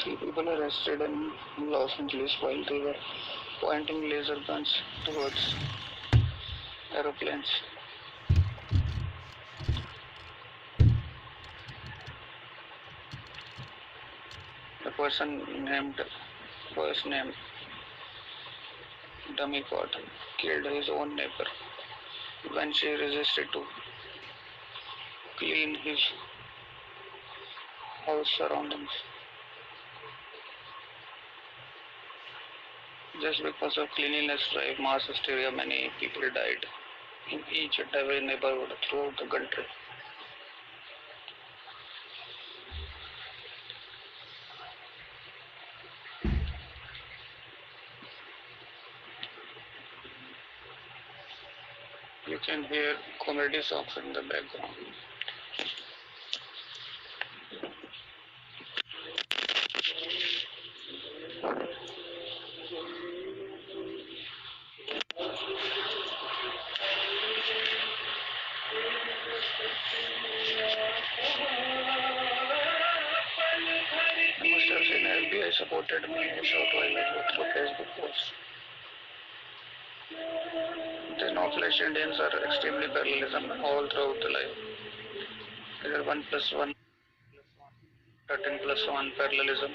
Three people arrested in Los Angeles while they were pointing laser guns towards aeroplanes. The person named first name Dummy Cotton killed his own neighbor when she resisted to clean his house surroundings. Just because of cleanliness drive mass hysteria, many people died in each and every neighborhood throughout the country. You can hear comedy songs in the background. I must have seen FBI supported me short while ago through Facebook posts. The Northwest Indians are extremely parallelism all throughout the life. Either 1 plus 1, 13 plus 1 parallelism.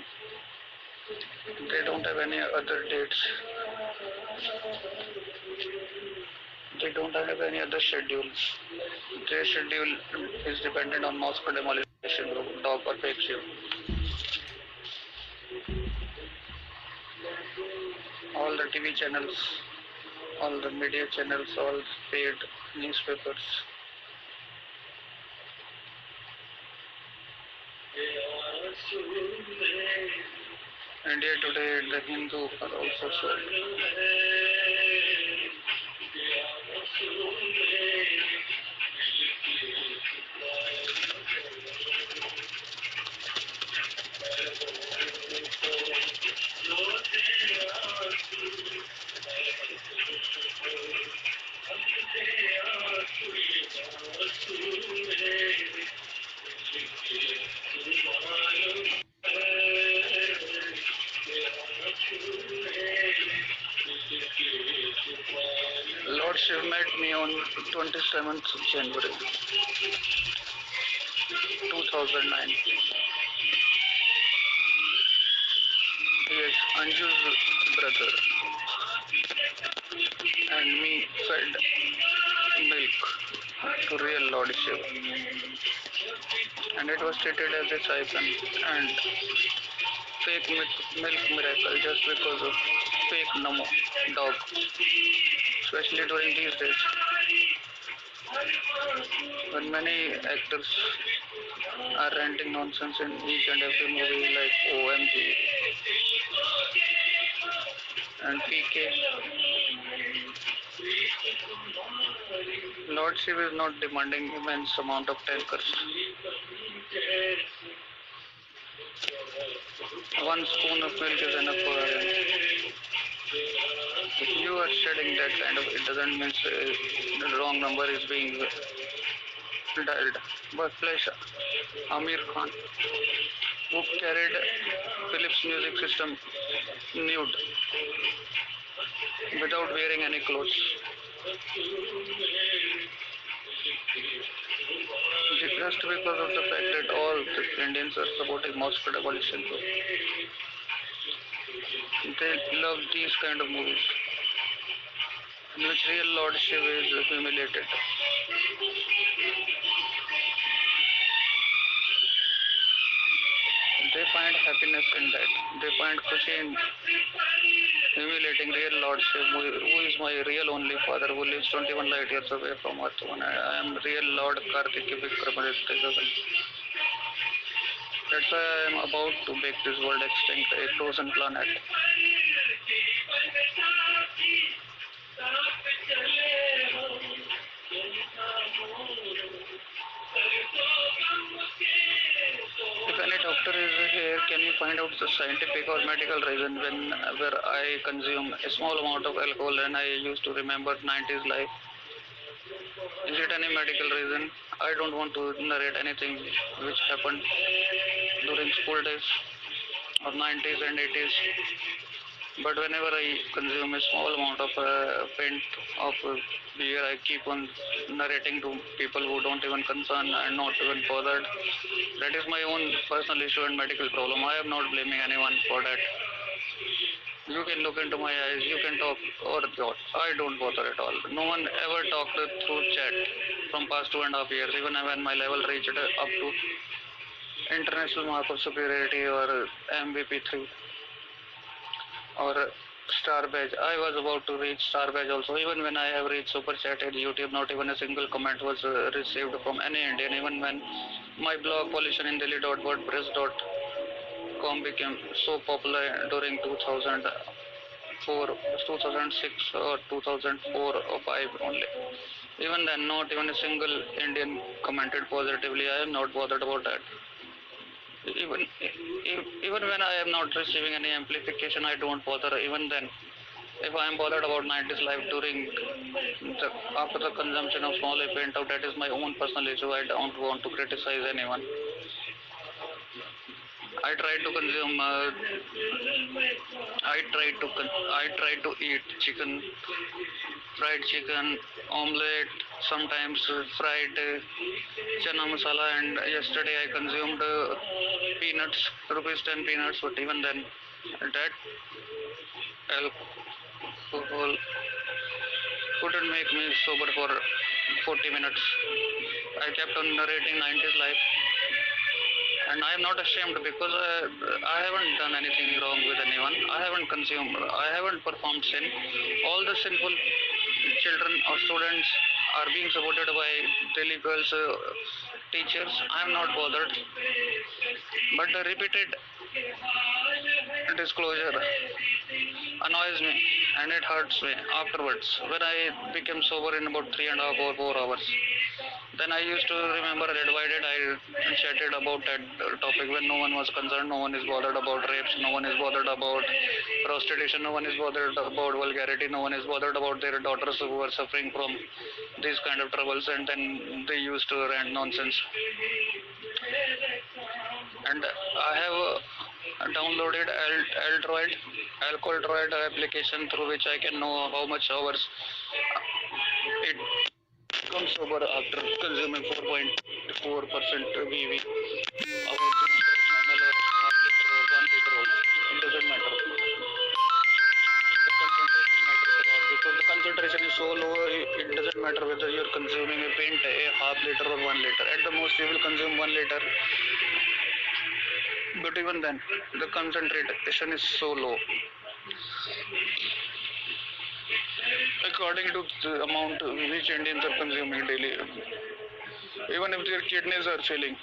They don't have any other dates. They don't have any other schedules. Their schedule is dependent on Moscow demolition group, dog or fake shiv. All the TV channels, all the media channels, all paid newspapers. India Today and the Hindu are also sold. Lord Shiva met me on 27th January 2009. Yes, Anju's brother and me fed milk to real Lord Shiva. And it was treated as a siphon and fake milk miracle just because of fake Namo dog, especially during these days when many actors are ranting nonsense in each and every movie like OMG and PK. Lord Shiva is not demanding immense amount of tankers. One spoon of milk is enough for Arun. If you are shedding that kind of, it doesn't mean the wrong number is being dialed. But flash Amir Khan, who carried Philips music system nude without wearing any clothes. Just because of the fact that all the Indians are supporting Moscow abolition. They love these kind of movies in which real Lord Shiva is humiliated. They find happiness in that. They find khushi in humiliating real Lord Shiva, who is my real only father, who lives 21 light years away from Earth. And I am real Lord Kartikeya Vikramaditya. That's why I am about to make this world extinct, a frozen planet. If any doctor is here, can you find out the scientific or medical reason whenever I consume a small amount of alcohol and I used to remember 90s life? Is it any medical reason? I don't want to narrate anything which happened during school days. or 90s and 80s. But whenever I consume a small amount of paint of beer, I keep on narrating to people who don't even concern and not even bothered. That is my own personal issue and medical problem. I am not blaming anyone for that. You can look into my eyes, you can talk or what. I don't bother at all. No one ever talked through chat from past 2.5 years, even when my level reached up to international mark of superiority or MVP3 or star badge. I was about to reach star badge also. Even when I have reached super chat at YouTube, not even a single comment was received from any Indian. Even when my blog pollutionindeli.wordpress.com became so popular during 2004, 2006 or 2004 or 5 only. Even then, not even a single Indian commented positively. I am not bothered about that. Even when I am not receiving any amplification, I don't bother. Even then, if I am bothered about 90s life after the consumption of small event, that is my own personal issue. I don't want to criticize anyone. I try to consume. I try to eat chicken, fried chicken, omelette, sometimes fried chana masala, and yesterday I consumed peanuts, rupees 10 peanuts, but even then, that alcohol couldn't make me sober for 40 minutes. I kept on narrating 90s life, and I am not ashamed because I haven't done anything wrong with anyone. I haven't consumed, I haven't performed sin. All the sinful children or students are being supported by Delhi girls teachers. I am not bothered. But the repeated disclosure annoys me and it hurts me afterwards when I became sober in about 3.5 or 4 hours. Then I used to remember that why did I chatted about that topic when no one was concerned, no one is bothered about rapes, no one is bothered about prostitution, no one is bothered about vulgarity, no one is bothered about their daughters who are suffering from these kind of troubles, and then they used to rant nonsense. And I have downloaded alcohol droid application through which I can know how much hours it becomes sober after consuming 4.4% BV. About 200 ml or half liter or 1 liter also. It doesn't matter. The concentration matters a lot because the concentration is so low, it doesn't matter whether you're consuming a paint, a half liter or 1 liter. At the most, you will consume 1 liter. But even then, the concentration is so low. According to the amount which Indians are consuming daily, even if their kidneys are failing,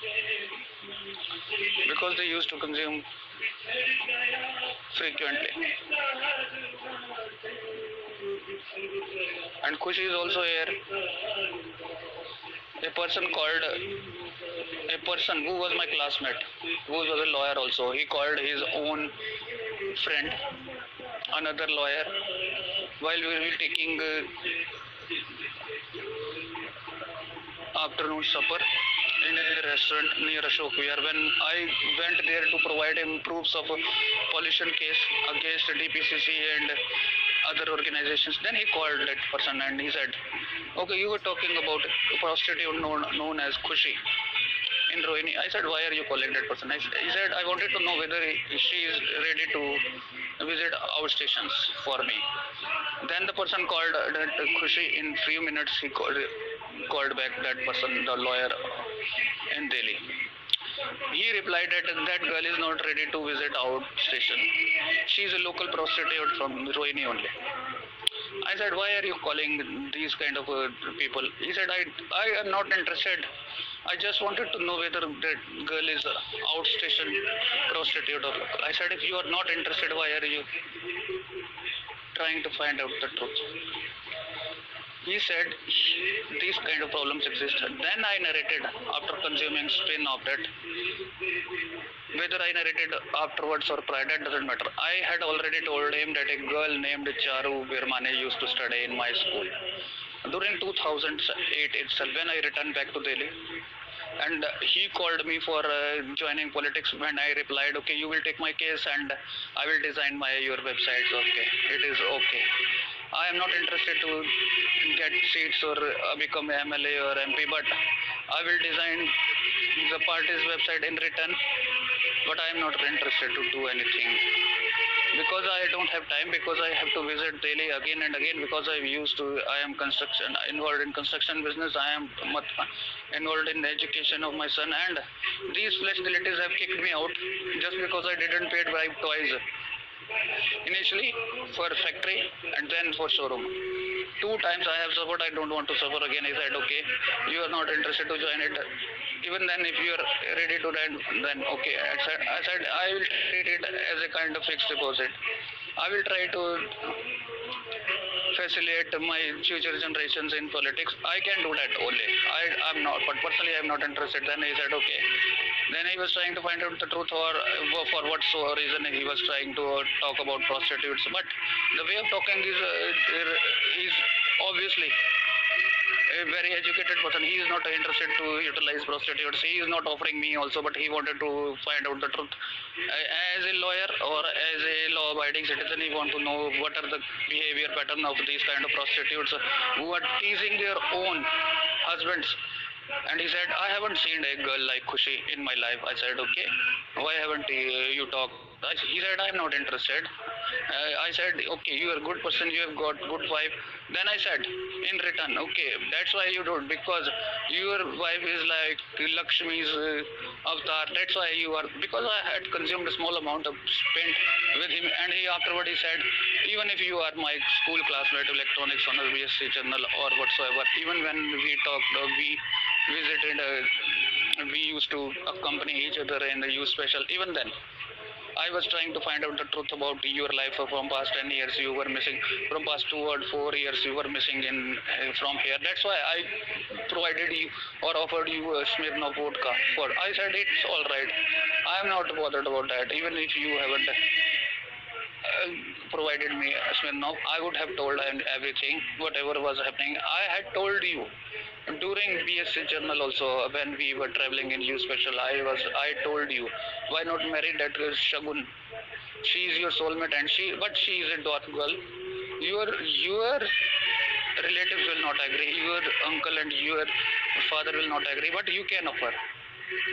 because they used to consume frequently. And Kushi is also here. A person who was my classmate, who was a lawyer also, he called his own friend, another lawyer, while we were taking afternoon supper in a restaurant near Ashok Vihar. When I went there to provide him proofs of a pollution case against DPCC and other organizations, then he called that person and he said, okay, you were talking about a prostitute known as Khushi in Rohini. I said, why are you calling that person? He said, I wanted to know whether she is ready to visit outstations for me. Then the person called that Khushi. In few minutes he called back that person, the lawyer in Delhi. He replied that that girl is not ready to visit outstation. She is a local prostitute from Rohini only. I said, why are you calling these kind of people? He said, I am not interested. I just wanted to know whether that girl is outstation prostitute or local. I said, if you are not interested, why are you trying to find out the truth? He said, these kind of problems exist. Then I narrated after consuming spin of that. Whether I narrated afterwards or prior, that doesn't matter. I had already told him that a girl named Charu Birmane used to study in my school. During 2008 itself, when I returned back to Delhi, and he called me for joining politics. When I replied, okay, you will take my case and I will design your websites. Okay, it is okay. I am not interested to get seats or become MLA or MP, but I will design the party's website in return. But I am not interested to do anything because I don't have time, because I have to visit daily again and again, because I am involved in construction business. I am involved in the education of my son, and these flexibilities have kicked me out just because I didn't pay bribe twice. Initially for factory and then for showroom. Two times I have suffered. I don't want to suffer again. He said, okay, you are not interested to join it. Even then, if you are ready to rent, then okay. I said I will treat it as a kind of fixed deposit. I will try to facilitate my future generations in politics. I can do that only. I'm not, but personally I'm not interested. Then he said, okay. Then he was trying to find out the truth, or for what so reason he was trying to talk about prostitutes. But the way of talking is obviously a very educated person. He is not interested to utilize prostitutes. He is not offering me also, but he wanted to find out the truth. As a lawyer or as a law-abiding citizen, he want to know what are the behavior pattern of these kind of prostitutes who are teasing their own husbands. And he said, I haven't seen a girl like Khushi in my life. I said, okay, why haven't you talked? He said, I'm not interested. I said, okay, you are a good person, you have got good wife. Then I said, in return, okay, that's why you don't, because your wife is like Lakshmi's avatar. That's why you are, because I had consumed a small amount of spent with him. And he afterward he said, even if you are my school classmate, electronics on a BSc journal or whatsoever, even when we talked, we visited, we used to accompany each other in the youth special. Even then, I was trying to find out the truth about your life from past 10 years. You were missing from past 2 or 4 years. You were missing from here. That's why I provided you or offered you a Smirnoff vodka. I said it's all right. I am not bothered about that. Even if you haven't provided me a Smirnoff, I would have told everything, whatever was happening. I had told you during BSc journal also, when we were traveling in U special. I told you, why not marry that Shagun? She is your soulmate, and she is a dwarf girl. Your relatives will not agree. Your uncle and your father will not agree, but you can offer.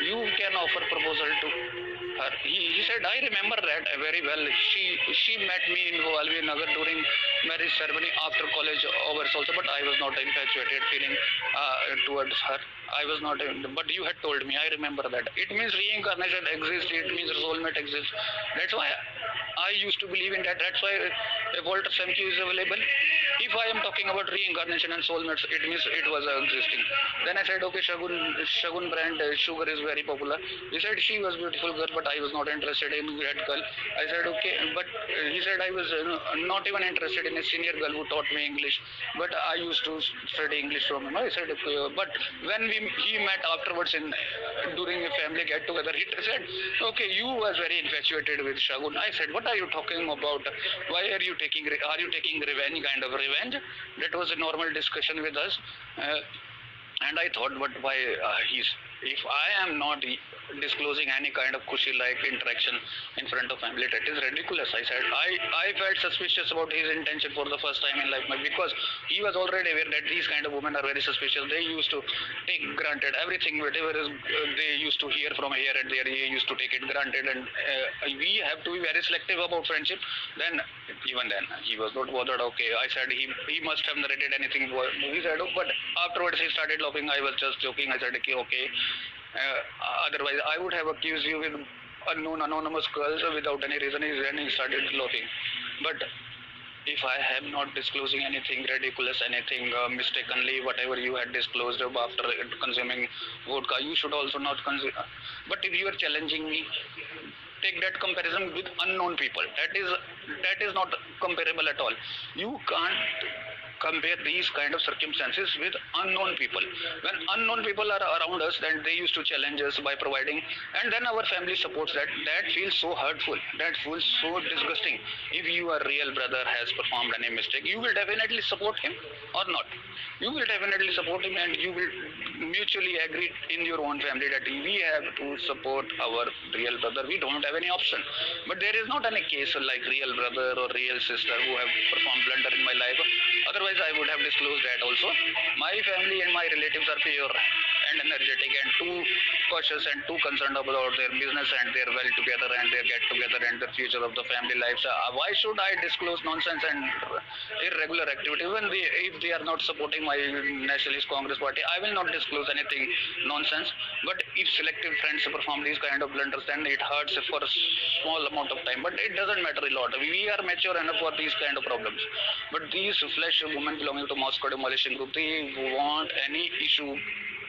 You can offer proposal to her. He said, I remember that very well. She met me in Valvi Nagar during marriage ceremony after college hours also, but I was not infatuated feeling towards her. I was not, but you had told me, I remember that. It means reincarnation exists, it means soulmate exists. That's why I used to believe in that. That's why Walter Samke is available. If I am talking about reincarnation and soulmates, it means it was existing. Then I said, okay, Shagun brand sugar is very popular. He said she was beautiful girl, but I was not interested in that girl. I said, okay, but he said I was not even interested in a senior girl who taught me English, but I used to study English from him. I said, okay, but when he met afterwards during a family get together, he said, okay, you was very infatuated with Shagun. I said, what are you talking about? Why are you taking revenge, kind of revenge? That was a normal discussion with us. And I thought, but why if I am not disclosing any kind of Kushi-like interaction in front of family, that is ridiculous. I said, I felt suspicious about his intention for the first time in life, because he was already aware that these kind of women are very suspicious. They used to take granted everything, whatever is they used to hear from here and there, they used to take it granted, and we have to be very selective about friendship. Even then, he was not bothered. Okay, I said he must have narrated anything. He said, oh, but afterwards he started laughing. I was just joking. I said, okay. Otherwise, I would have accused you with anonymous girls without any reason. Then he started laughing. But if I am not disclosing anything ridiculous, anything mistakenly, whatever you had disclosed after consuming vodka, you should also not consume. But if you are challenging me, take that comparison with unknown people. That is not comparable at all. You can't compare these kind of circumstances with unknown people. When unknown people are around us, then they used to challenge us by providing, and then our family supports that. That feels so hurtful. That feels so disgusting. If your real brother has performed any mistake, you will definitely support him or not. You will definitely support him, and you will mutually agree in your own family that we have to support our real brother. We don't have any option. But there is not any case like real brother or real sister who have performed blunder in my life. Otherwise, I would have disclosed that also. My family and my relatives are pure and energetic and too cautious and too concerned about their business and their well together and their get together and the future of the family lives. Why should I disclose nonsense and irregular activities when if they are not supporting my Nationalist Congress Party? I will not disclose anything nonsense. But if selective friends perform these kind of blunders, then it hurts for a small amount of time. But it doesn't matter a lot. We are mature enough for these kind of problems. But these flesh women belonging to Moscow demolition group, they want any issue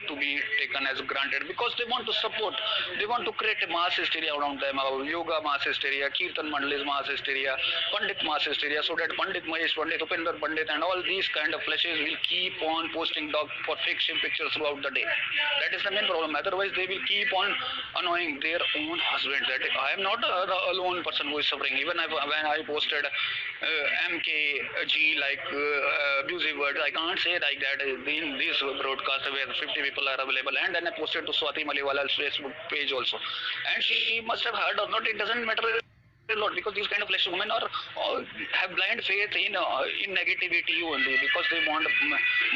to be taken as granted because they want to support, they want to create a mass hysteria around them, yoga mass hysteria, Kirtan Mandali's mass hysteria, Pandit mass hysteria, so that Pandit Mahesh Pandit, Upinder Pandit and all these kind of flashes will keep on posting dog for fiction pictures throughout the day. That is the main problem. Otherwise they will keep on annoying their own husband. That I am not the alone person who is suffering. Even when I posted MKG like abusive words, I can't say like that in this broadcast where 50 people are available, and then I posted to Swati Maliwala's Facebook page also, and she must have heard or not, it doesn't matter a lot because these kind of flesh women are have blind faith in negativity only because they want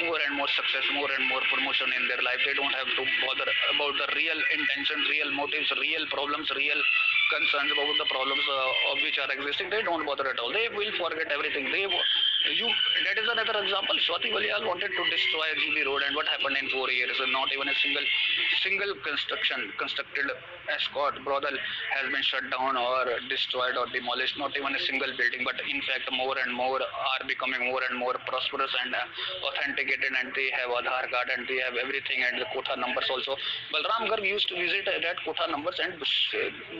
more and more success, more and more promotion in their life. They don't have to bother about the real intention, real motives, real problems, real concerns about the problems of which are existing. They don't bother at all. They will forget everything. That is another example. Swati Maliwala wanted to destroy GB Road, and what happened in 4 years? Not even a single constructed escort brothel has been shut down or destroyed or demolished. Not even a single building. But in fact, more and more are becoming more and more prosperous and authenticated, and they have Aadhaar card and they have everything and the quota numbers also. Balram Garg used to visit that quota numbers, and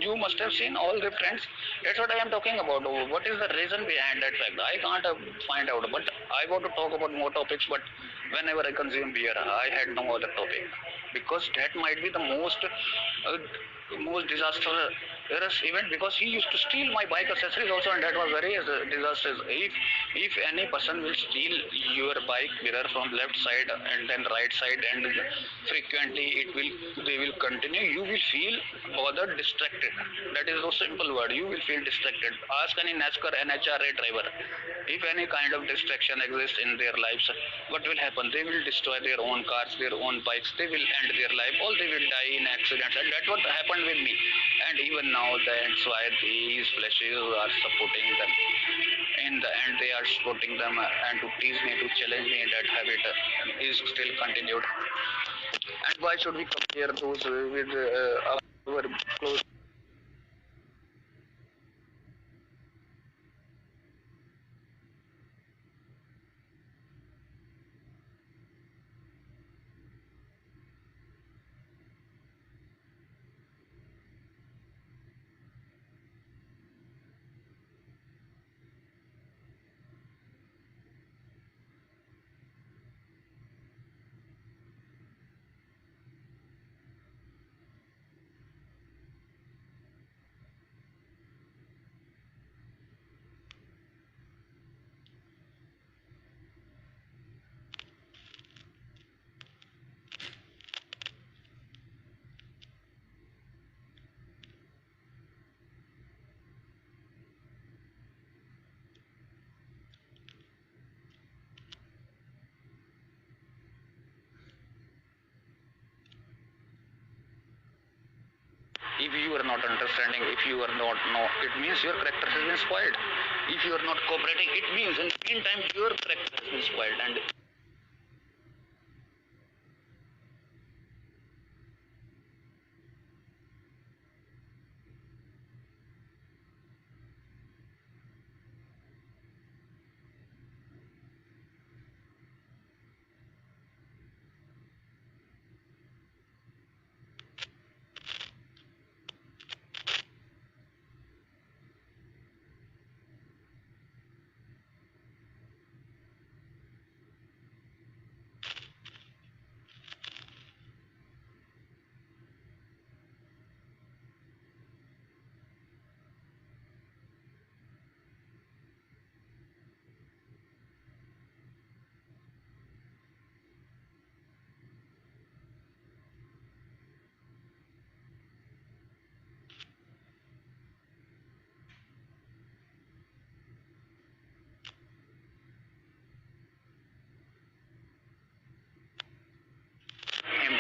you must have seen all the trends. That's what I am talking about. What is the reason behind that fact? I can't find out. But I want to talk about more topics. But whenever I consume beer, I had no other topic because that might be the most disastrous event because he used to steal my bike accessories also, and that was very disastrous. If any person will steal your bike mirror from left side and then right side and frequently they will continue, you will feel bothered, distracted. That is the simple word. You will feel distracted. Ask any NASCAR NHRA driver if any kind of distraction exists in their lives, what will happen? They will destroy their own cars, their own bikes. They will end their life, or they will die in accidents, and that's what happened with me. And even now, that's why these flashes are supporting them. In the end, they are supporting them and to tease me, to challenge me. That habit is still continued. And why should we compare those with our close? If you are not understanding, if you are not know, it means your character has been spoiled. If you are not cooperating, it means in the meantime your character has been spoiled. And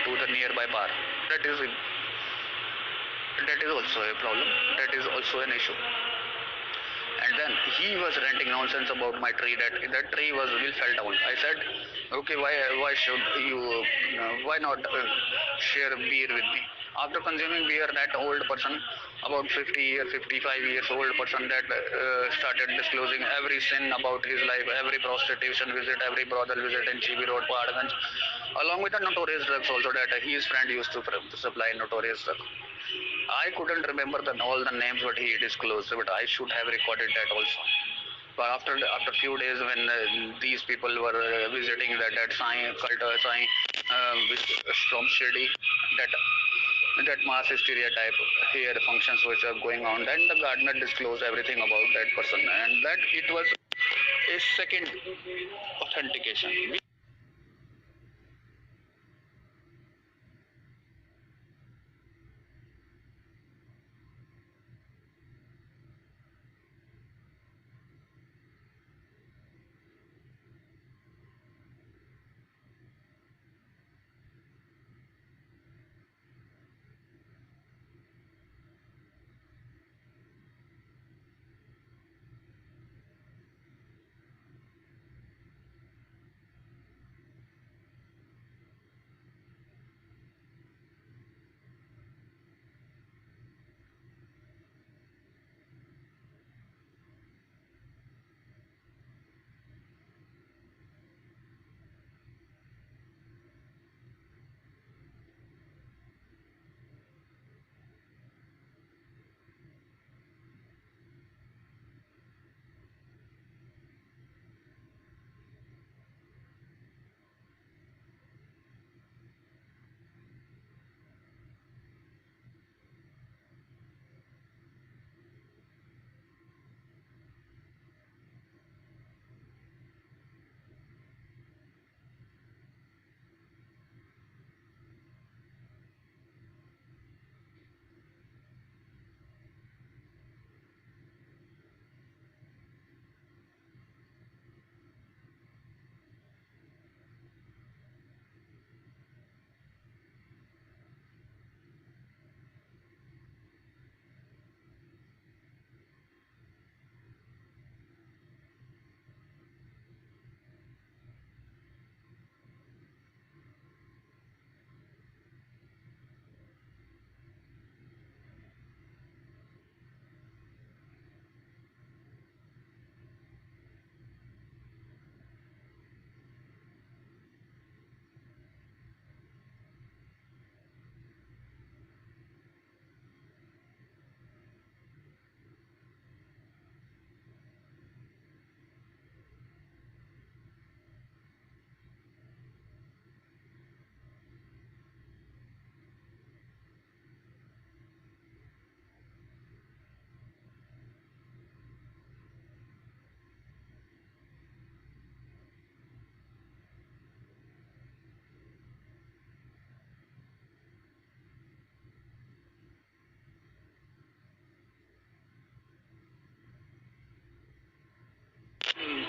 to the nearby bar. That is also a problem. That is also an issue. And then he was ranting nonsense about my tree, that tree will fell down. I said, okay, why should you why not share beer with me? After consuming beer, that old person, about 50 years 55 years old person, that started disclosing every sin about his life, every prostitution visit, every brothel visit in GB Road, Pahaganj, along with the notorious drugs also, that his friend used to supply notorious drugs. I couldn't remember all the names what he disclosed, but I should have recorded that also. But after few days, when these people were visiting that Sai cult, Sai which from Shirdi, that mass hysteria type here functions which are going on, then the gardener disclosed everything about that person, and that it was a second authentication.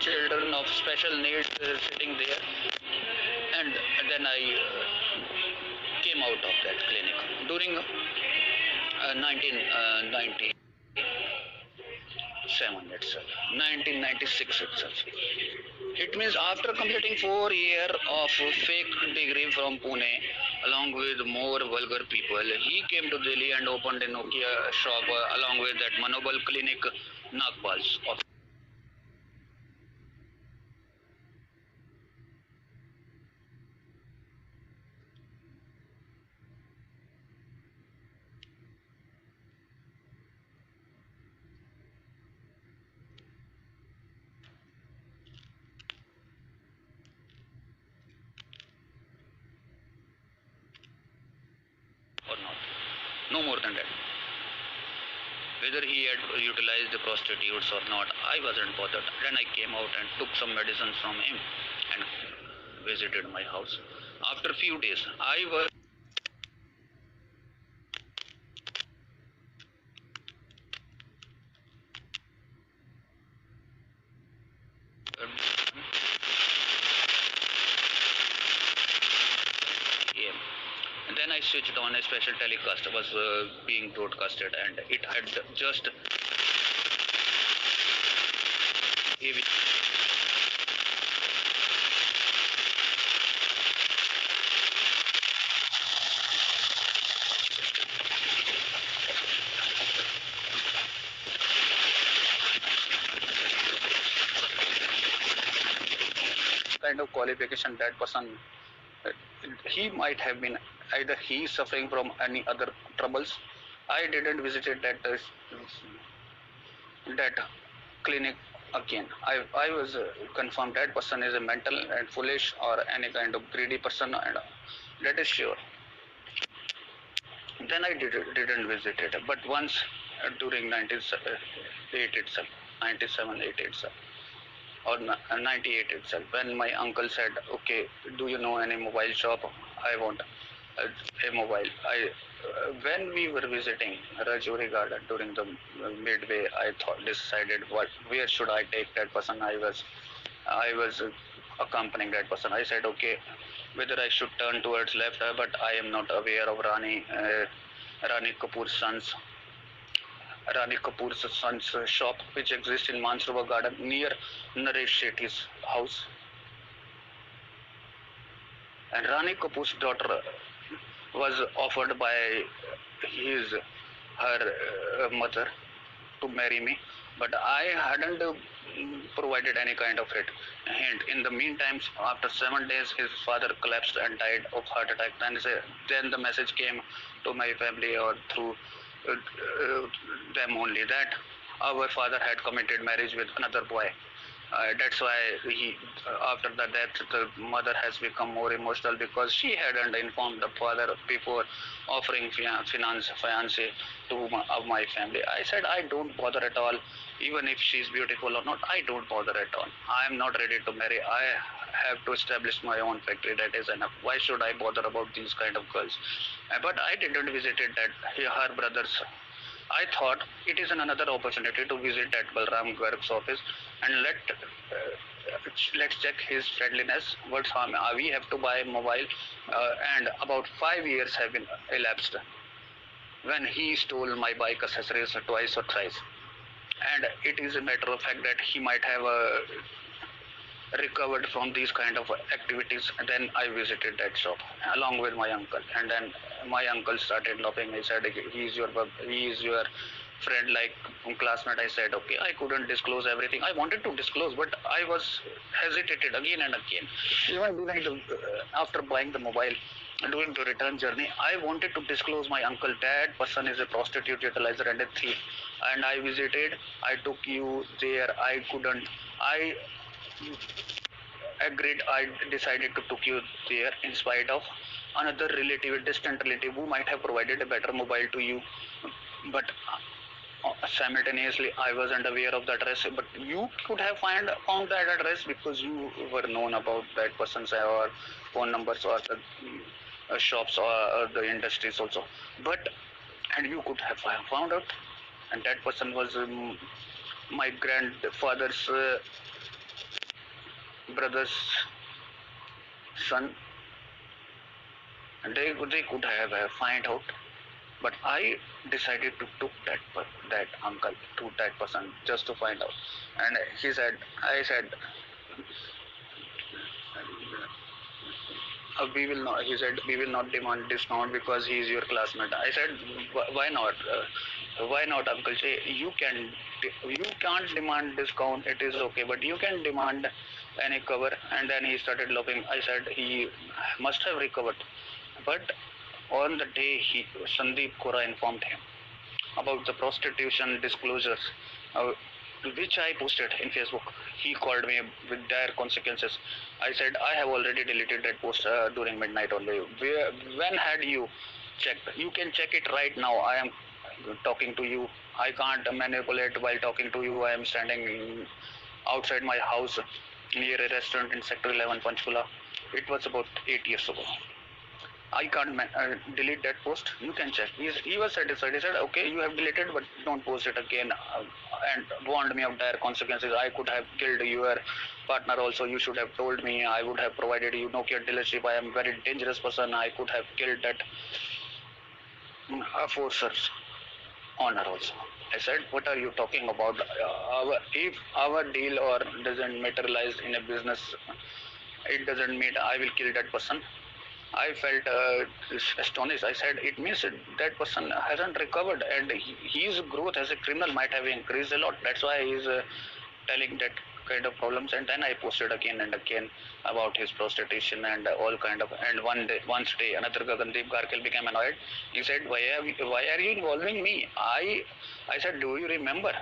Children of special needs sitting there, and then I came out of that clinic during 1997 itself, 1996 itself. It means after completing 4 years of fake degree from Pune, along with more vulgar people, he came to Delhi and opened a Nokia shop along with that Manobal clinic, Nagpals. Or not. No more than that. Whether he had utilized the prostitutes or not, I wasn't bothered. Then I came out and took some medicines from him and visited my house. After a few days, I was Then I switched on a special telecast was being broadcasted, and it had just a kind of qualification that person, uh, he might have been either he is suffering from any other troubles. I didn't visit that clinic again. I was confirmed that person is a mental and foolish or any kind of greedy person, and that is sure. Then I didn't visit it, but once during 98 itself, 97, 8 itself, or 98 itself, when my uncle said, okay, do you know any mobile shop? I want a mobile. When we were visiting Rajouri Garden during the midway, I decided where should I take that person. I was accompanying that person. I said, okay, whether I should turn towards left, but I am not aware of Rani Kapoor's son's shop, which exists in Mansarovar Garden near Naresh Shetty's house. And Rani Kapoor's daughter was offered by her mother to marry me, but I hadn't provided any kind of hint. In the meantime, after 7 days, his father collapsed and died of heart attack. Then the message came to my family or through them only that our father had committed marriage with another boy. That's why after the death, the mother has become more emotional because she hadn't informed the father before offering fiance to my family. I said, I don't bother at all, even if she's beautiful or not. I don't bother at all. I am not ready to marry. I have to establish my own factory. That is enough. Why should I bother about these kind of girls? But I didn't visit her brother's. I thought it is another opportunity to visit that Balram Garg's office and let's check his friendliness. What's harm? We have to buy a mobile, and about 5 years have been elapsed when he stole my bike accessories twice or thrice. And it is a matter of fact that he might have recovered from these kind of activities. And then I visited that shop along with my uncle, and then my uncle started laughing. He said, he is your friend, like classmate. I said, okay. I couldn't disclose everything. I wanted to disclose, but I was hesitated again and again. Even after buying the mobile, during the return journey, I wanted to disclose my uncle. That person is a prostitute utilizer and a thief. And I visited. I took you there. I couldn't. I agreed. I decided to took you there in spite of another relative, a distant relative, who might have provided a better mobile to you. But simultaneously, I wasn't aware of the address. But you could have found that address because you were known about that person's or phone numbers or the shops or the industries also. And you could have found out. And that person was my grandfather's brother's son. And they could have find out, but I decided to took that uncle to that person just to find out. And I said, we will not. He said, we will not demand discount because he is your classmate. I said, why not? Why not, Uncle? You can't demand discount. It is okay, but you can demand any cover. And then he started laughing. I said, he must have recovered. But on the day Sandeep Kora informed him about the prostitution disclosures, which I posted in Facebook, he called me with dire consequences. I said, I have already deleted that post during midnight only. When had you checked? You can check it right now. I am talking to you. I can't manipulate while talking to you. I am standing outside my house near a restaurant in Sector 11, Panchkula. It was about 8 years ago. I can't delete that post. You can check. He was satisfied. He said, okay, you have deleted, but don't post it again. And warned me of dire consequences. I could have killed your partner also. You should have told me. I would have provided you Nokia dealership. I am a very dangerous person. I could have killed that forcer's honor also. I said, what are you talking about? If our deal or doesn't materialize in a business, it doesn't mean I will kill that person. I felt astonished. I said, it means that person hasn't recovered and his growth as a criminal might have increased a lot. That's why he's telling that kind of problems. And then I posted again and again about his prostitution and all kind of. And one day, another Gagandeep Garkil became annoyed. He said, why are you involving me? I said, do you remember?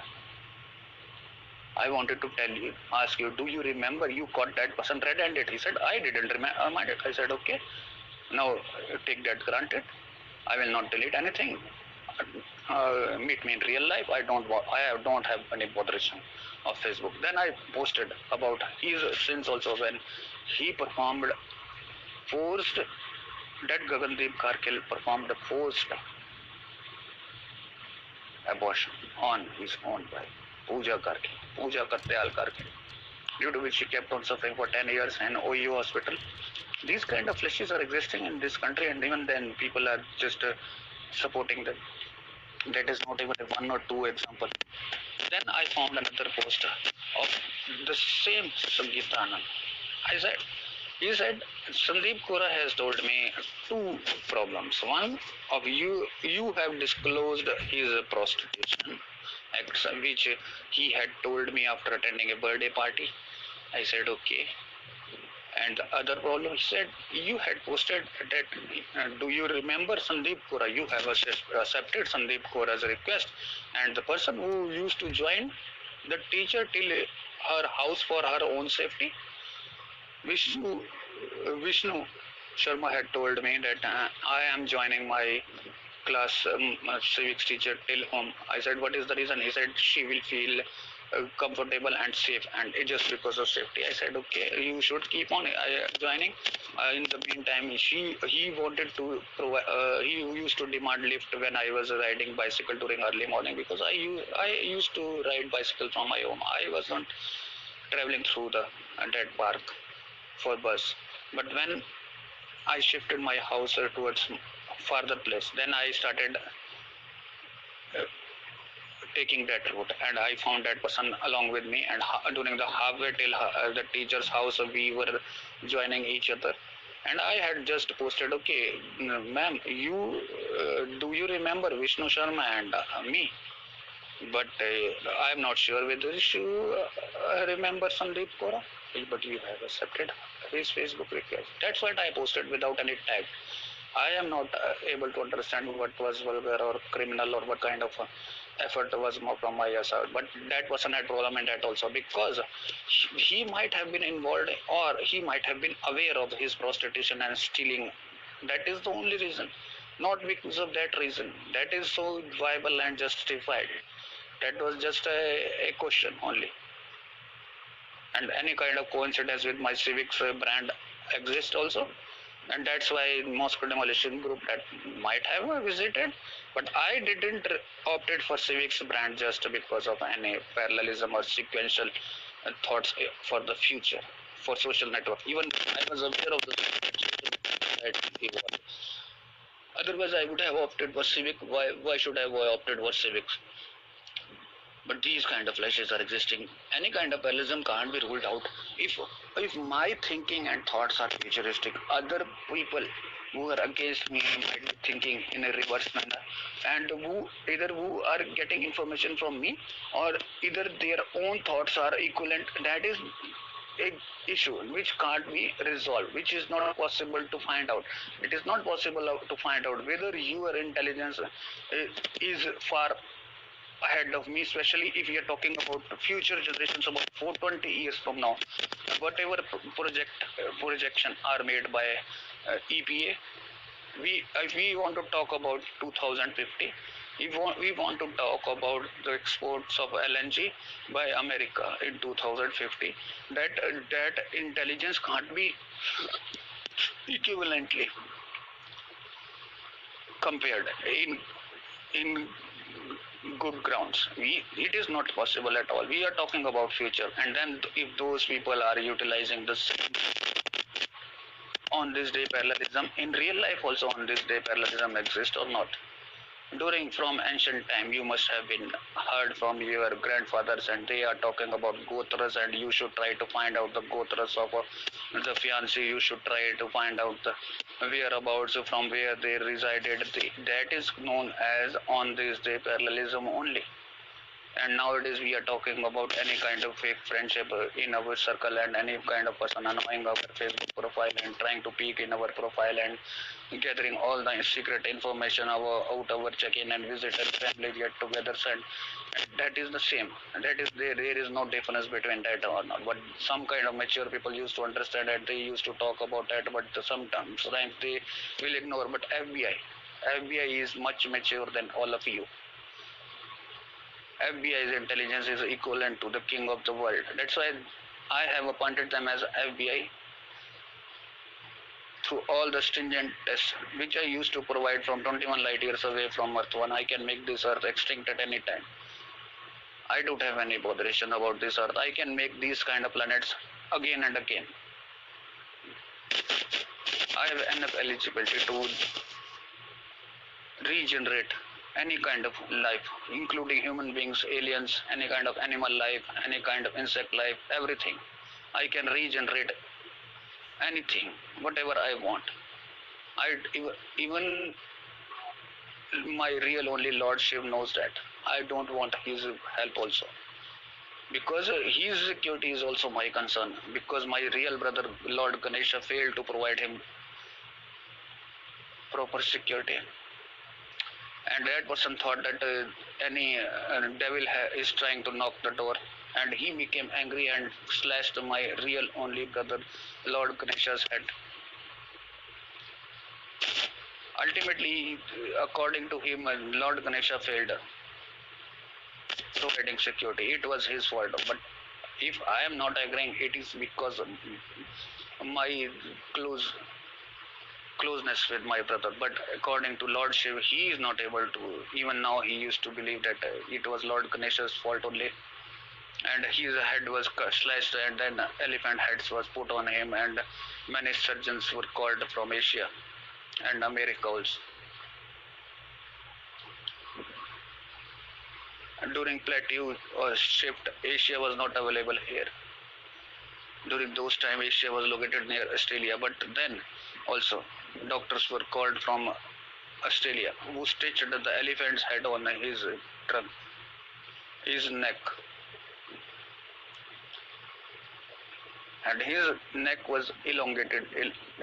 I wanted to ask you, do you remember you caught that person red-handed? He said, I didn't remember. I said, okay. Now take that granted. I will not delete anything. Meet me in real life. I don't have any botheration of Facebook. Then I posted about his sins also when he performed forced. That Gagandeep Karkil performed a forced abortion on his own wife, Pooja Katyal Karkil, due to which she kept on suffering for 10 years in OU hospital. These kind of flashes are existing in this country, and even then people are just supporting them. That is not even a one or two example. Then I found another post of the same Sangeeta Anand. He said, Sandeep Kora has told me two problems. One of you have disclosed his prostitution acts, which he had told me after attending a birthday party. I said, okay. And the other problem, he said, you had posted that, do you remember Sandeep Kora? You have accepted Sandeep Kora's request. And the person who used to join the teacher till her house for her own safety, Vishnu Sharma had told me that I am joining my class civics teacher till home. I said, what is the reason? He said, she will feel comfortable and safe, and just because of safety. I said, okay, you should keep on joining. In the meantime, he wanted to provide. He used to demand lift when I was riding bicycle during early morning, because I used to ride bicycle from my home. I was not traveling through the dead park for bus. But when I shifted my house towards farther place, then I started taking that route, and I found that person along with me, and during the halfway till the teacher's house, we were joining each other. And I had just posted, okay, ma'am, do you remember Vishnu Sharma and me? But I am not sure whether you remember Sandeep Kora, but you have accepted his Facebook request. That's what I posted without any tag. I am not able to understand what was vulgar or criminal or what kind of effort was more from my side. But that person had problem in that also, because he might have been involved, or he might have been aware of his prostitution and stealing. That is the only reason. Not because of that reason. That is so viable and justified. That was just a question only. And any kind of coincidence with my civics brand exists also. And that's why mosque demolition group that might have visited, but I didn't opted for civics brand just because of any parallelism or sequential thoughts for the future for social network. Even I was aware of the that he was. Otherwise, I would have opted for civic. Why should I have opted for civics? But these kind of flashes are existing. Any kind of parallelism can't be ruled out. If my thinking and thoughts are futuristic, other people who are against me might be thinking in a reverse manner, and who are getting information from me, or either their own thoughts are equivalent. That is a issue which can't be resolved, which is not possible to find out. It is not possible to find out whether your intelligence is far ahead of me, especially if we are talking about future generations, about 420 years from now. Whatever projection are made by EPA, if we want to talk about 2050, we want to talk about the exports of LNG by America in 2050. That intelligence can't be equivalently compared in good grounds. It is not possible at all. We are talking about future, and then if those people are utilizing this on this day parallelism, in real life also on this day parallelism exists or not. During from ancient time, you must have been heard from your grandfathers, and they are talking about gotras, and you should try to find out the gotras of the fiancé. You should try to find out the whereabouts from where they resided. That is known as on this day parallelism only. And nowadays we are talking about any kind of fake friendship in our circle, and any kind of person annoying our Facebook profile and trying to peek in our profile and gathering all the secret information out our check-in and visit and family get together, and that is the same. That is there is no difference between that or not. But some kind of mature people used to understand that, they used to talk about that, but sometimes they will ignore. But FBI is much mature than all of you. FBI's intelligence is equivalent to the king of the world. That's why I have appointed them as FBI through all the stringent tests which I used to provide from 21 light years away from Earth 1. I can make this Earth extinct at any time. I don't have any botheration about this Earth. I can make these kind of planets again and again. I have enough eligibility to regenerate any kind of life, including human beings, aliens, any kind of animal life, any kind of insect life, everything. I can regenerate anything, whatever I want. Even my real only Lord Shiva knows that. I don't want his help also. Because his security is also my concern. Because my real brother Lord Ganesha failed to provide him proper security. And that person thought that any devil is trying to knock the door, and he became angry and slashed my real only brother Lord Ganesha's head. Ultimately, according to him, Lord Ganesha failed providing security. It was his fault. But if I am not agreeing, it is because of my closeness with my brother. But according to Lord Shiva, he is not able to. Even now, he used to believe that it was Lord Ganesha's fault only, and his head was slashed, and then elephant heads was put on him, and many surgeons were called from Asia and America also. During plateau shift, Asia was not available here. During those time, Asia was located near Australia, but then also doctors were called from Australia, who stitched the elephant's head on his trunk, his neck, and his neck was elongated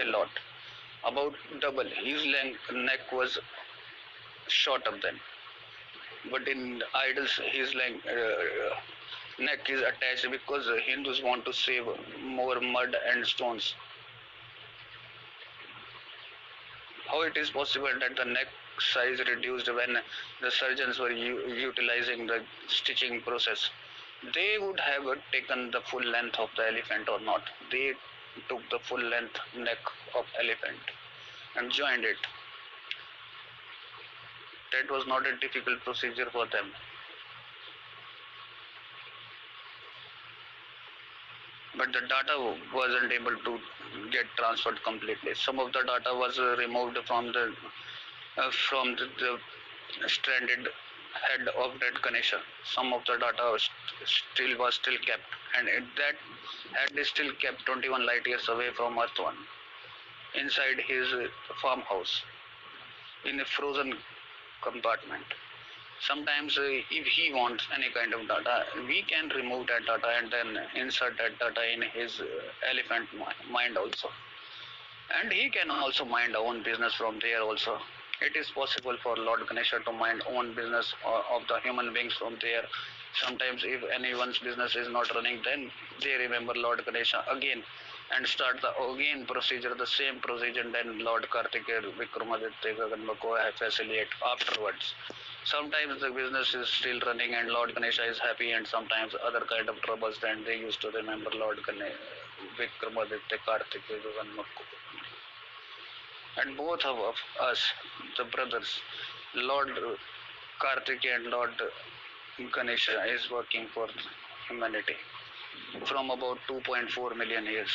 a lot, about double. His neck was shorter than, but in idols his neck is attached because Hindus want to save more mud and stones. How it is possible that the neck size reduced when the surgeons were utilizing the stitching process? They would have taken the full length of the elephant or not. They took the full length neck of elephant and joined it. That was not a difficult procedure for them. But the data wasn't able to get transferred completely. Some of the data was removed from the stranded head of that Ganesha. Some of the data was still kept, and that head is still kept 21 light years away from Earth 1, inside his farmhouse, in a frozen compartment. Sometimes if he wants any kind of data, we can remove that data and then insert that data in his elephant mind also. And he can also mind own business from there also. It is possible for Lord Ganesha to mind own business of the human beings from there. Sometimes if anyone's business is not running, then they remember Lord Ganesha again and start the again procedure, the same procedure, then Lord Kartikeya, Vikramaditya, Gaganbako facilitate afterwards. Sometimes the business is still running and Lord Ganesha is happy, and sometimes other kind of troubles, then they used to remember Lord Ganesha, Vikramaditya, Kartikeya, Gaganbako. And both of us, the brothers, Lord Kartik and Lord Ganesha, is working for humanity from about 2.4 million years.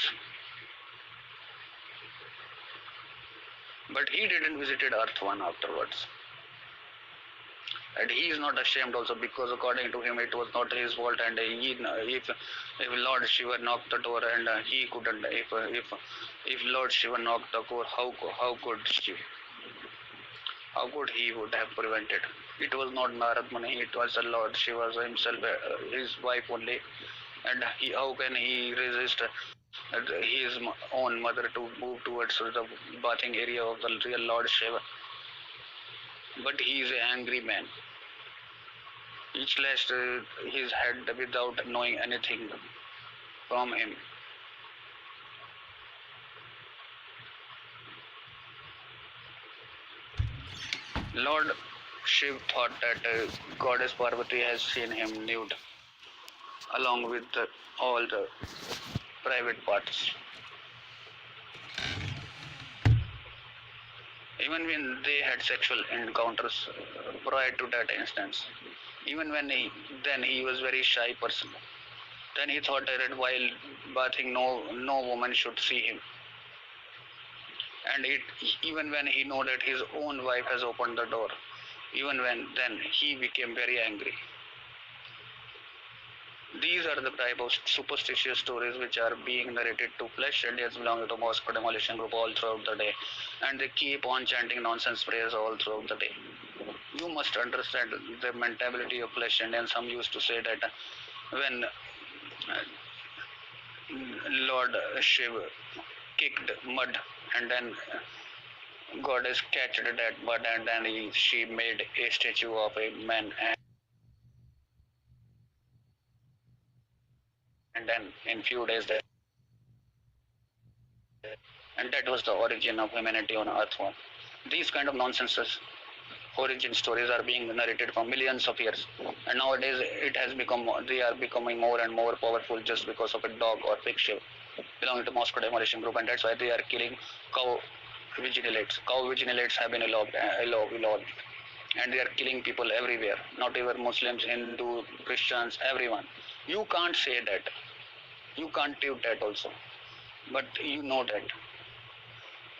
But he didn't visited Earth one afterwards. And he is not ashamed also, because according to him it was not his fault, and if Lord Shiva knocked the door and he couldn't, if Lord Shiva knocked the door, how could he would have prevented? It was not Narad Muni, it was the Lord Shiva himself, his wife only, and how can he resist his own mother to move towards the bathing area of the real Lord Shiva? But he is an angry man. He slashed his head without knowing anything from him. Lord Shiv thought that Goddess Parvati has seen him nude, along with all the private parts. Even when they had sexual encounters prior to that instance, even when he was very shy person. Then he thought that while bathing, no woman should see him. And even when he know that his own wife has opened the door, then he became very angry. These are the type of superstitious stories which are being narrated to flesh Indians belonging to Moscow demolition group all throughout the day, and they keep on chanting nonsense prayers all throughout the day. You must understand the mentality of flesh Indians. Some used to say that when Lord Shiva kicked mud and then goddess catched that mud, and then she made a statue of a man, and then in few days that, and that was the origin of humanity on earth one. These kind of nonsenses origin stories are being narrated for millions of years, and nowadays they are becoming more and more powerful just because of a dog or fake Shiv belonging to Moscow demolition group, and that's why they are killing cow vigilates. Cow vigilates have been allowed, and they are killing people everywhere, not even Muslims, Hindu, Christians, everyone. You can't say that. You can't do that also. But you know that.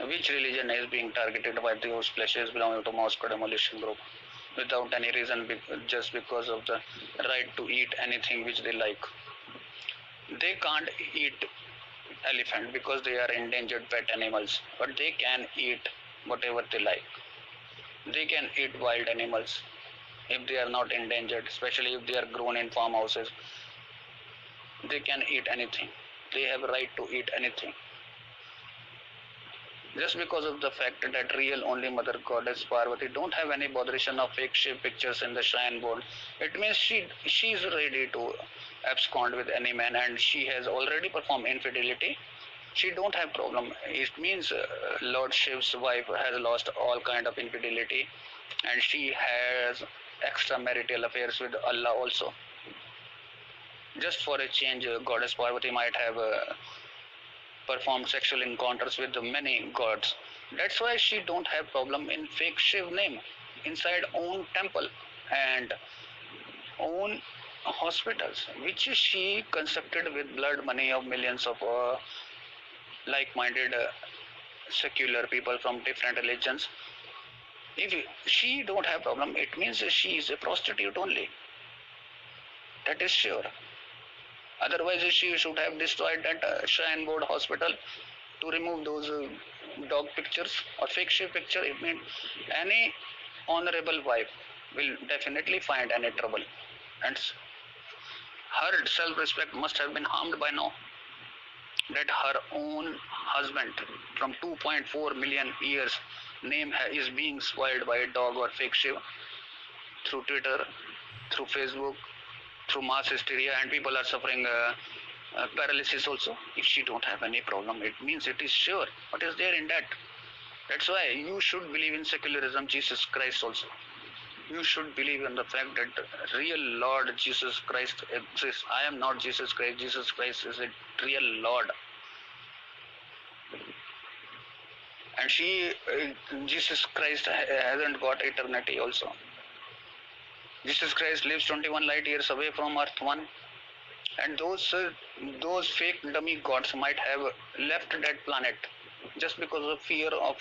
Which religion is being targeted by those places belonging to Moscow demolition group without any reason, just because of the right to eat anything which they like? They can't eat elephant because they are endangered pet animals, but they can eat whatever they like. They can eat wild animals if they are not endangered, especially if they are grown in farmhouses. They can eat anything. They have a right to eat anything. Just because of the fact that real only Mother Goddess Parvati don't have any botheration of fake Shiv pictures in the shrine board, it means she is ready to abscond with any man, and she has already performed infidelity. She don't have problem. It means Lord Shiv's wife has lost all kind of infidelity, and she has extramarital affairs with Allah also. Just for a change, Goddess Parvati might have performed sexual encounters with many gods. That's why she don't have problem in fake Shiv name inside own temple and own hospitals, which she constructed with blood money of millions of like-minded secular people from different religions. If she don't have problem, it means she is a prostitute only. That is sure. Otherwise, she should have destroyed that shrine board hospital to remove those dog pictures or fake Shiv picture. It means any honorable wife will definitely find any trouble, and her self-respect must have been harmed by now. That her own husband from 2.4 million years name is being spoiled by a dog or fake Shiv through Twitter, through Facebook, through mass hysteria, and people are suffering paralysis also. If she don't have any problem, it means it is sure. What is there in that? That's why you should believe in secularism, Jesus Christ also. You should believe in the fact that real Lord Jesus Christ exists. I am not Jesus Christ. Jesus Christ is a real Lord. And Jesus Christ hasn't got eternity also. Jesus Christ lives 21 light years away from Earth 1, and those fake dummy gods might have left that planet just because of fear of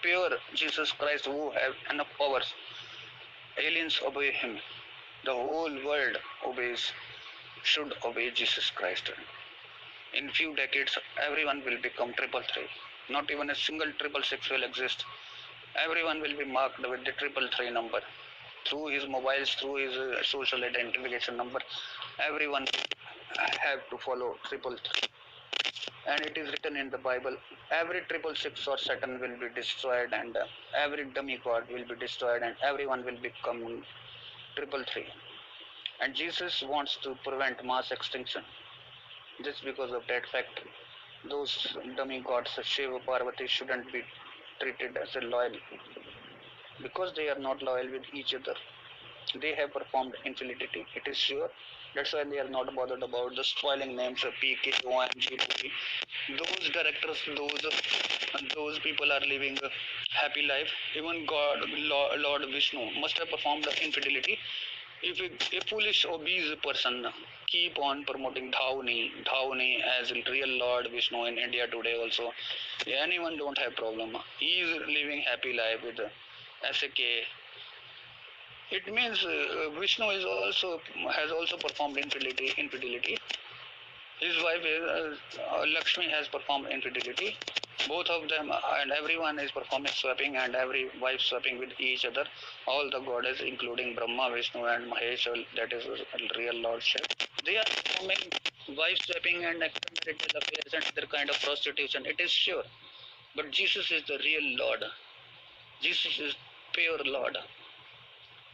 pure Jesus Christ who have enough powers. Aliens obey him. The whole world should obey Jesus Christ. In few decades, everyone will become triple three. Not even a single triple six will exist. Everyone will be marked with the triple three number. Through his mobiles, through his social identification number, everyone have to follow triple three. And it is written in the Bible, every triple six or Satan will be destroyed, and every dummy god will be destroyed, and everyone will become triple three. And Jesus wants to prevent mass extinction. Just because of that fact, those dummy gods, Shiva, Parvati, shouldn't be treated as a loyal, because they are not loyal with each other. They have performed infidelity, it is sure. That's why they are not bothered about the spoiling names of PK, OMG, those directors, those people are living a happy life. Even God, Lord Vishnu, must have performed infidelity. If a foolish obese person keep on promoting Dhauni as real Lord Vishnu in India today also, anyone don't have problem. He is living happy life with SK. It means Vishnu has also performed infidelity. His wife Lakshmi has performed infidelity. Both of them and everyone is performing swapping, and every wife swapping with each other. All the goddess, including Brahma, Vishnu, and Mahesh, that is real Lord Shiva. They are performing wife swapping and extramarital affairs and other kind of prostitution. It is sure. But Jesus is the real Lord. Jesus is pure Lord.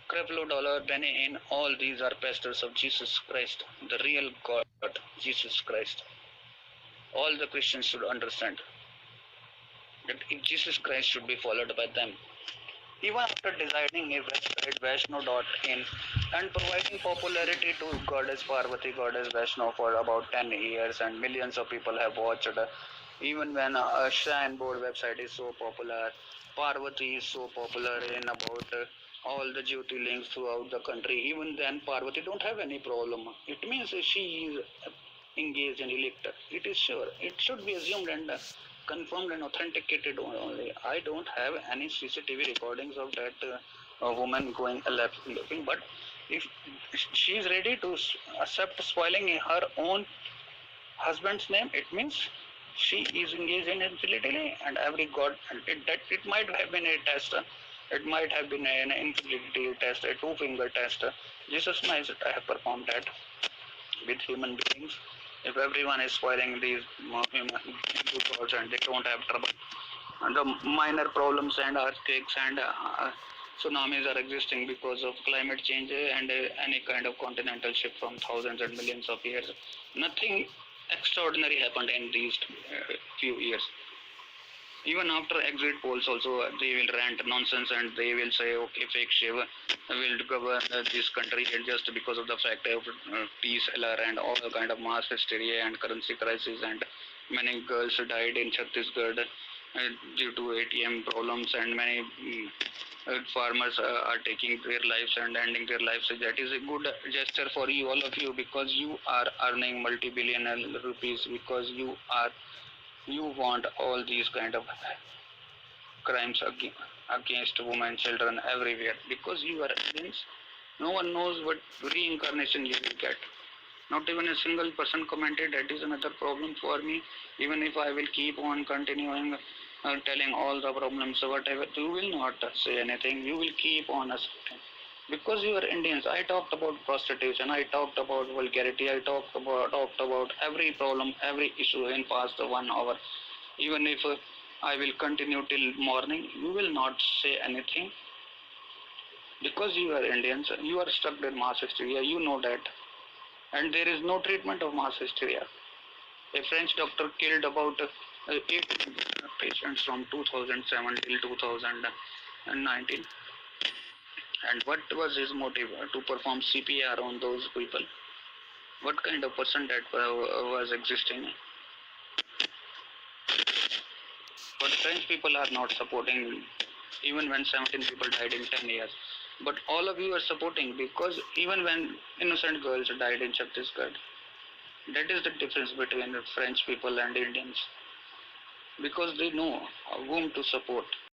Creflo Dollar, Benny in, all these are pastors of Jesus Christ, the real God, Jesus Christ. All the Christians should understand that Jesus Christ should be followed by them. Even after designing a website, Vaishno.in, and providing popularity to Goddess Parvati, Goddess Vaishno for about 10 years, and millions of people have watched. Even when a shrine board website is so popular, Parvati is so popular in about all the Jyotirlings throughout the country. Even then, Parvati don't have any problem. It means she is engaged and elected. It is sure. It should be assumed and confirmed and authenticated only. I don't have any CCTV recordings of that woman going looking, but if she is ready to accept spoiling her own husband's name, it means she is engaged in infidelity, and every god, it might have been a test. It might have been an infidelity test, a two-finger test. Jesus knows that I have performed that with human beings. If everyone is spoiling these human gods and they don't have trouble, and the minor problems and earthquakes and tsunamis are existing because of climate change and any kind of continental shift from thousands and millions of years. Nothing extraordinary happened in these few years. Even after exit polls also, they will rant nonsense and they will say, okay, fake Shiva will govern this country just because of the fact of peace, LR, and all kind of mass hysteria and currency crisis, and many girls died in Chhattisgarh due to ATM problems, and many farmers are taking their lives and ending their lives. That is a good gesture for you, all of you, because you are earning multi-billion rupees, because you want all these kind of crimes against women, children, everywhere, because you are Indians. No one knows what reincarnation you will get. Not even a single person commented. That is another problem for me. Even if I will keep on continuing telling all the problems, whatever, you will not say anything. You will keep on accepting. Because you are Indians. I talked about prostitution, I talked about vulgarity, I talked about every problem, every issue in past 1 hour. Even if I will continue till morning, you will not say anything. Because you are Indians, you are stuck in mass hysteria, you know that. And there is no treatment of mass hysteria. A French doctor killed about 8 patients from 2007 till 2019. And what was his motive to perform CPR on those people? What kind of person that was existing? But French people are not supporting, even when 17 people died in 10 years. But all of you are supporting because even when innocent girls died in Chhattisgarh, that is the difference between French people and Indians. Because they know whom to support.